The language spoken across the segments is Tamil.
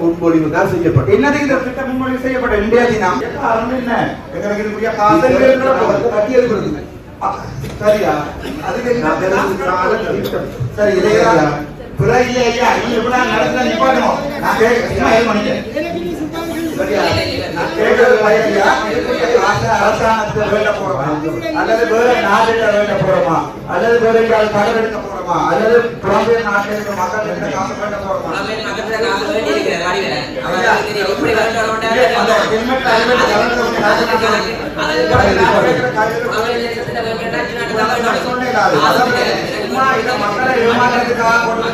முன்மொழிவு தான் செய்யப்பட்டது. என்னது இந்த திட்ட முன்மொழிவு செய்யப்பட்ட இந்தியா தினம் என்ன எங்களுக்கு இதுக்குரிய காசு கட்டியெழுப்புறது சரியா? அதுக்கு சரி இல்லையா? பிள்ளை இல்லையா? நீங்க இப்படிலாம் நடத்துல நிப்பாட்டணும். நான் சரியா? நான் கேட்கறது பையன்யா அரசாங்கத்தை வேண்ட போறோமா அல்லது வேற நாட்டில வேண்ட போறோமா அல்லது வேற எங்கேயாவது கடன் எடுக்க போறோமா அல்லது புலம்பெயர் நாட்டில் இருக்கிற மக்கள் கிட்ட காசு வேண்ட போறோமா? மக்களை ஏமாற்றத்துக்காக கொண்டு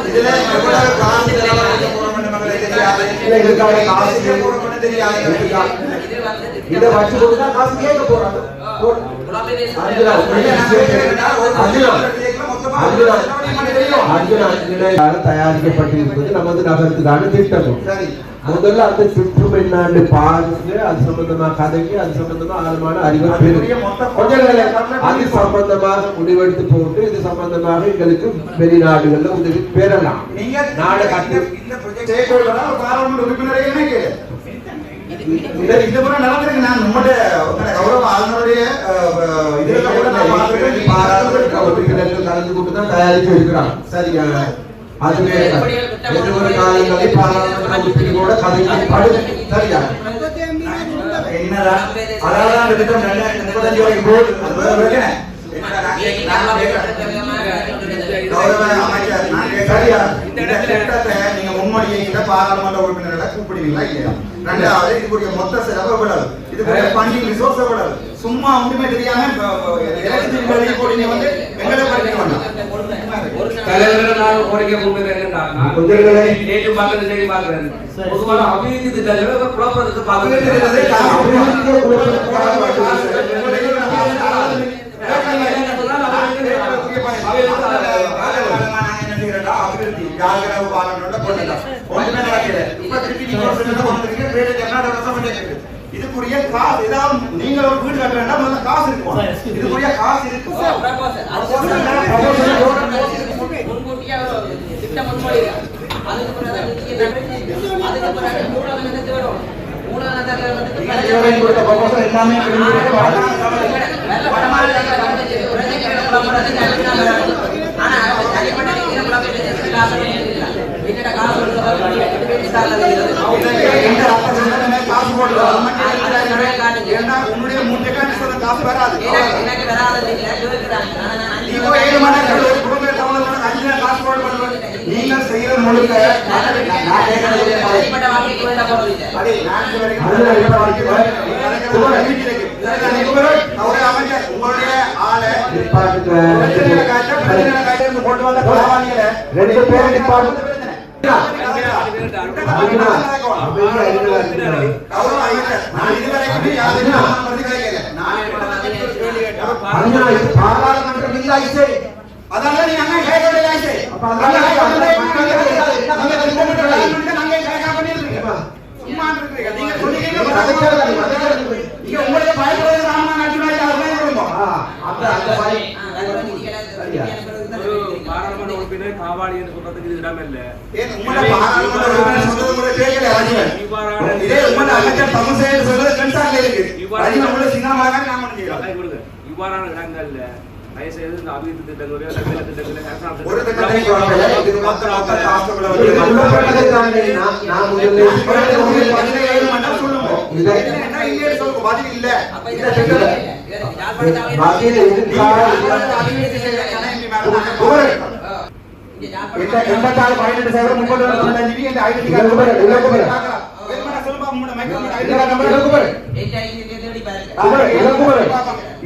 இதுல எவ்வளவு காசு இதை வச்சு கொடுத்தா காசு கேட்க போறாங்க. தயாரிக்கப்பட்டிருப்பது நமது நகரத்துக்கான திட்டமும். முதல்ல அந்த சுற்றுமென்னாண்டு பாருங்க, அது சம்பந்தமா கதைக்கு, அது சம்பந்தமா ஆழமான அறிவு அது சம்பந்தமாக முடிவெடுத்து போட்டு இது சம்பந்தமாக எங்களுக்கு வெளிநாடுகள்ல உதவி பெறலாம். நாடு கட்டு கலந்து கொண்டு தான் தயாரிச்சு இருக்கிறாங்க. சரியா? அதுவே எதிர்வரும் காலங்களில் பாராளுமன்ற உறுப்பினரோட கதைக்கு சரியா? என்னதான் அதான் திட்டம் 2035 வரைக்கும் போகுது. சரியா? இந்த திட்டத்தை நீங்க முன்மொழிகிற பாராளுமன்ற உறுப்பினர்களை கூப்பிடுவீங்களா இல்லையா? ரெண்டாவது இதுக்குரிய மொத்த செலவு எவ்வளவு, இதுக்குரிய ஃபண்டிங் ரிசோர்ஸ் எவ்வளவு, சும்மா ஒன்றுமே தெரியாம எலக்ட்ரிசிட்டி வெளியே போடுங்க வந்து எங்களை படிக்க வேண்டாம். அபிவிருத்தி திட்டங்கள் இதுக்குரிய காசு ஏதாவது நீங்க ஒரு வீடு கட்ட வேண்டாம், முதல்ல காசு இருக்கும். இதுக்குரிய காசு இருக்கு. உன்னுடைய காசு வராது. நீங்கள் செய்யற முழுக்க உங்களுடைய ஆளை கொண்டு வந்த ரெண்டு பேரும் டிபார்ட்மெண்ட் பாராளுமன்றம் இல்லாயிசை அதனால நீ அண்ணா கேட்கவில்லை. உங்களுடைய பயப்படுவது பாராளுமன்ற உறுப்பினர் காவாளி என்று சொல்றதுக்கு இது இடம் இல்லை. இவ்வாறான இடங்கள்ல தயவுசெய்து இந்த அபிவிருத்தி திட்டங்களையோ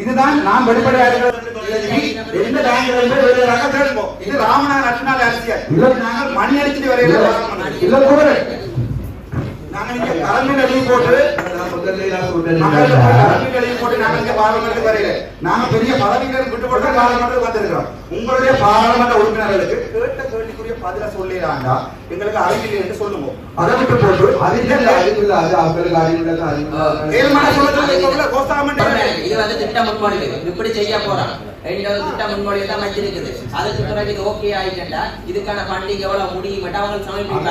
இதுதான் நாம் வெளிப்படையாக இது ராமநாத லட்சுமண அரசியல் நாங்கள் மணி அடிச்சுட்டு வரையில நாங்கள் இங்க கலந்து எழுதி போட்டு நாங்க பெரிய பதவிகளை விட்டு போட்டு பாராளுமன்றத்துக்கு வந்திருக்கிறோம். உங்களுடைய பாராளுமன்ற உறுப்பினர்களுக்கு கேட்ட கேள்விக்குரிய பதில சொல்லிடாண்டா எங்களுக்கு அறிவில்லை என்று சொல்லுவோம். அதை விட்டு போட்டு அறிவில்லை அது அவங்களுக்கு அறிவில்லை இது வந்து திட்டம் முன்மொழிவு இப்படி செய்ய போறாங்க. திட்டம் முன்மொழிவு தான் வச்சிருக்குது. அதுக்கு பிறகு இது ஓகே ஆயிட்டா இதுக்கான ஃபண்டிங் எவ்வளவு முடியும் அவங்க சமர்ப்பிப்பாங்க.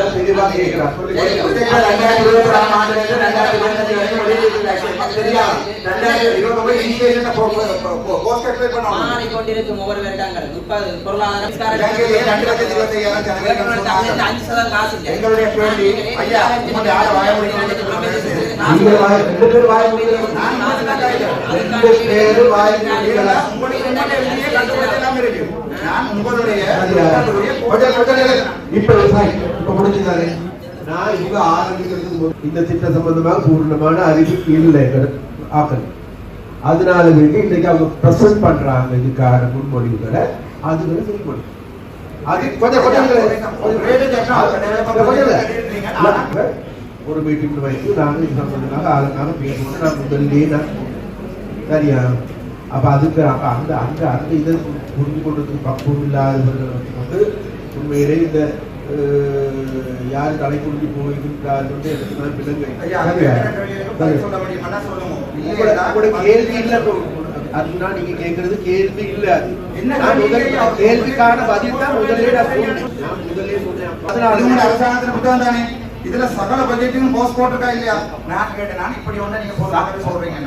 மாறிக்கொண்டிருக்கும் ஒவ்வொரு வருடங்கள் பொருளாதார இந்த திட்டம் சம்பந்தமாக பூர்ணமான அறிவு இல்லை ஆக்கல். அதனால இன்னைக்கு அவங்க பிரசன்ட் பண்றாங்க இதுக்கான முன்மொழிவுகளை. அதுகளை முன்மொழி அது கொஞ்சம் ஒரு மீட்டிங் வைத்து நாங்கள் இது சம்பந்தமாக ஆளுக்காக பேசணும். நான் முதல்ல சரியா அப்ப அதுக்கு அந்த அந்த அந்த இதை புரிஞ்சு கொண்டதுக்கு பக்குவம் இல்லாதவர்கள் வந்து உண்மையிலே இந்த யார் தலை குடிஞ்சு போயிருக்கிறார்கள் கேள்வி இல்லை. அதுனா நீங்க கேட்கறது கேள்வி இல்ல. கேள்விக்கான பதில் தான் முதலே அரசாங்கத்தின் புத்தகம் தானே. இதுல சகல பட்ஜெட்டும் போஸ்ட் போட்டிருக்கா இல்லையா? நான் கேட்டேன். நான் இப்படி ஒண்ணு நீங்க சொல்றீங்க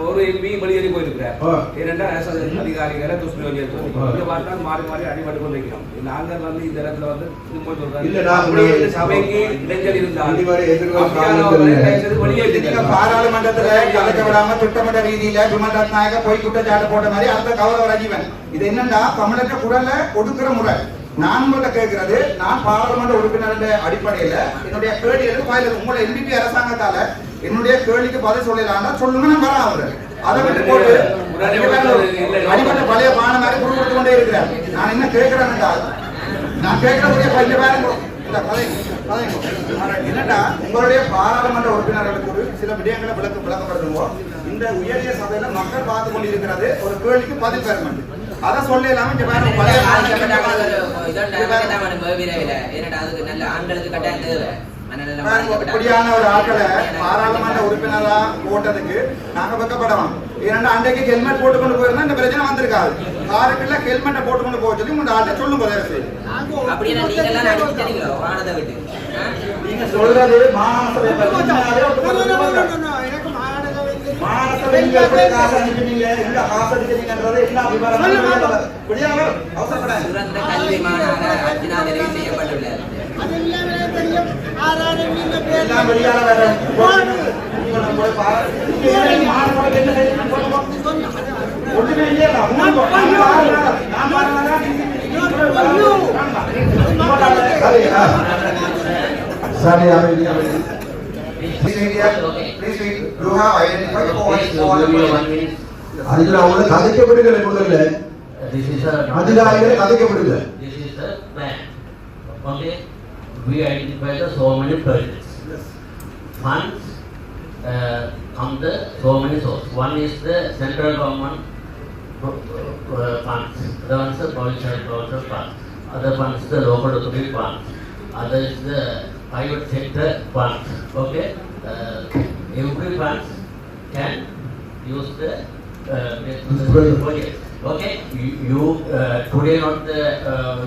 ஒரு எம்பி வெளியேறி போயிருக்கிறார். இரண்டா அதிகாரிகளை துஷ்பிரயோகம் மாறி மாறி அடிபட்டு கொண்டிருக்கிறோம். நாங்கள் வந்து இந்த இடத்துல வந்து சபைக்கு இடைஞ்சல் இருந்தால் பாராளுமன்றத்துல கலக்க விடாம திட்டமிட்ட ரீதியில விமல் ரத்நாயக போய் குற்றச்சாட்டு போட்ட மாதிரி அந்த கௌரவ ரஜீவன் இது என்னன்னா தமிழக குரல்ல ஒடுக்குற முறை. நான் உங்கள்ட்ட கேட்கிறது, நான் பாராளுமன்ற உறுப்பினர் அடிப்படையில என்னுடைய கேள்விகளுக்கு பதில் உங்களை எம்பிபி அரசாங்கத்தால என்னுடைய கேள்விக்கு பதில் சொல்லலாம் சொல்லுங்க. நான் வரேன் அவரு அதை விட்டு போட்டு அடிப்பட்ட பழைய பானை மாதிரி கொடுத்து கொண்டே இருக்கிறார். நான் என்ன கேட்கிறேன் என்றால் நான் கேட்கக்கூடிய பையன் பாருங்க என்னடா உங்களுடைய பாராளுமன்ற உறுப்பினர்களுக்கு ஒரு சில விடயங்களை விளக்கப்படுத்துவோம். இந்த உயரிய சபையில மக்கள் பார்த்து கொண்டிருக்கிறது ஒரு கேள்விக்கு பதில் பெறணும். அதை சொல்ல இல்லாம இப்படியான ஒரு ஆட்களை பாராளுமன்ற உறுப்பினரா போட்டதுக்கு நாங்க வெக்கப்படலாம். ஏன்னா அன்றைக்கு ஹெல்மெட் போட்டு கொண்டு போயிருந்தா இந்த பிரச்சனை வந்திருக்காது. காருக்குள்ள ஹெல்மெட்டை போட்டு கொண்டு போக சொல்லி உங்க ஆட்டை சொல்லும் போதே நீங்க சொல்றது மாநகர Sorry, அதுல அவங்க கதைக்கப்படுகிற முதல்ல அதிகாரிகளை கதைக்கப்படுகிற. Okay, we identify the so many projects. Funds come the so many sources. One is the central government funds. Other one is the provincial funds. Other one is the local authority funds. Other is the private sector funds. Okay, every funds can use the project. Okay, you today not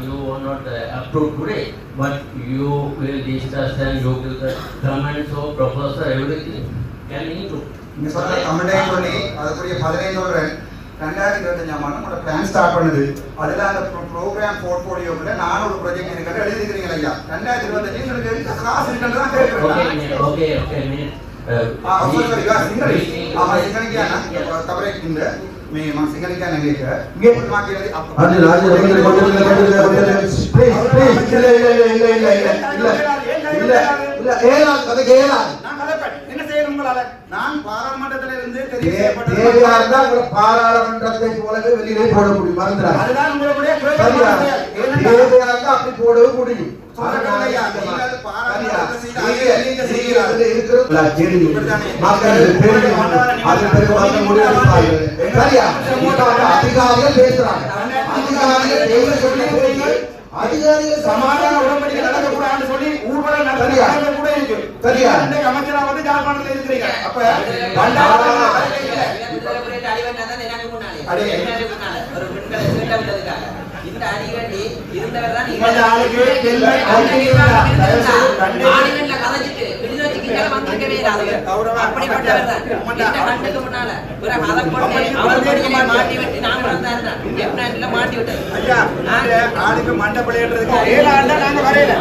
you are not approved today, but you will discuss and you will the comments of proposal everything can include. நீங்க சொல்ற கமெண்டே சொல்லி அதுக்குரிய 15 சொல்றேன். 2025 ஆண்டு நம்ம பிளான் ஸ்டார்ட் பண்ணுது. அதுல அந்த ப்ரோகிராம் போர்ட்ஃபோலியோல நான் ஒரு ப்ராஜெக்ட் இருக்கற எழுதிக்கிறீங்க ஐயா. 2025 உங்களுக்கு காசு இருக்குன்னு தான் கேக்குறேன். Okay, මේ මම සිංහල කියන්නේ නේද? ගේ මා කියන්නේ අද රාජ්‍ය நான் பாராளுமன்றத்தில இருந்து பாராளுமன்றத்தை போலவே வெளியிலே போட முடியும். மறந்துடாத. அதுதான் உங்களுடைய அப்படி போடவே முடியும். அதிகாரிகள் பேசுறாங்க. அதிகாரிகள் பேச சொல்லி அதிகாரிகள் சமாதான உடன்படிக்கை நடக்கக்கூடாதுன்னு சொல்லி ஊர்வலம் நடத்த கூட இருக்கு. சரியா? இன்னைக்கு அமைச்சரா வந்து ஜாழ்ப்பாணத்துல இருக்கிறீங்க. அப்ப இந்த அடிவண்டி இருந்தவர் தான் இந்த ஆளுக்கு கதைச்சிட்டு விடுதலைக்கு வந்திருக்கவே இல்லை. அப்படிப்பட்டவர் தான் இந்த கண்டுக்கு முன்னால பிறகு அதை கொண்டு அவர் மாட்டி விட்டு நான் தான் மாட்டி விட்டது. ஐயா ஆளுக்கு மண்டை பிள்ளைன்றதுக்கு 7 ஆண்டா நாங்க வரையில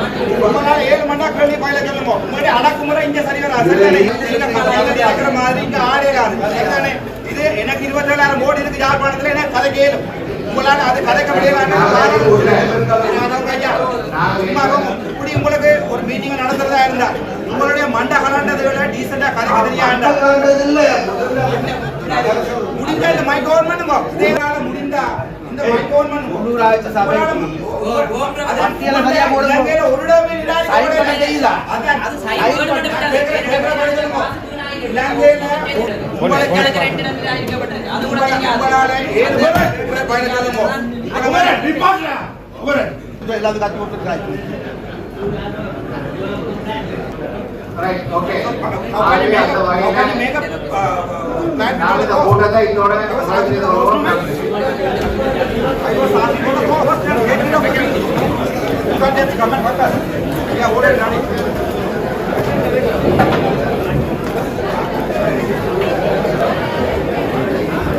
உங்களால 7 மண்டா கேள்வி பயில சொல்லுங்க. உங்களுடைய அடக்குமுறை இங்க சரி வராது மாதிரி இங்க ஆடேராது. இது எனக்கு 27,000 கோடி இருக்கு யாழ்ப்பாணத்துல எனக்கு கதை கேளும். உங்களால அது கதைக்க முடியல. இப்படி உங்களுக்கு ஒரு மீட்டிங் நடத்துறதா இருந்தா உங்களுடைய மண்டை கலாண்டதை விட டீசெண்டா கதைக்க தெரியாண்டா முடிஞ்ச இந்த மை கவர்மெண்ட் முடிந்தா இந்த மை கவர்மெண்ட் உள்ளூராட்சி சபை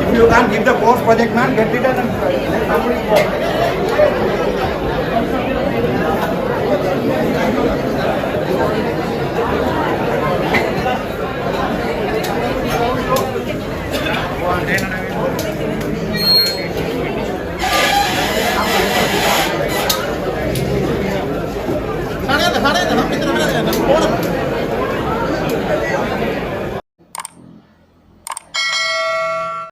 If you can't give the post project man, get it done.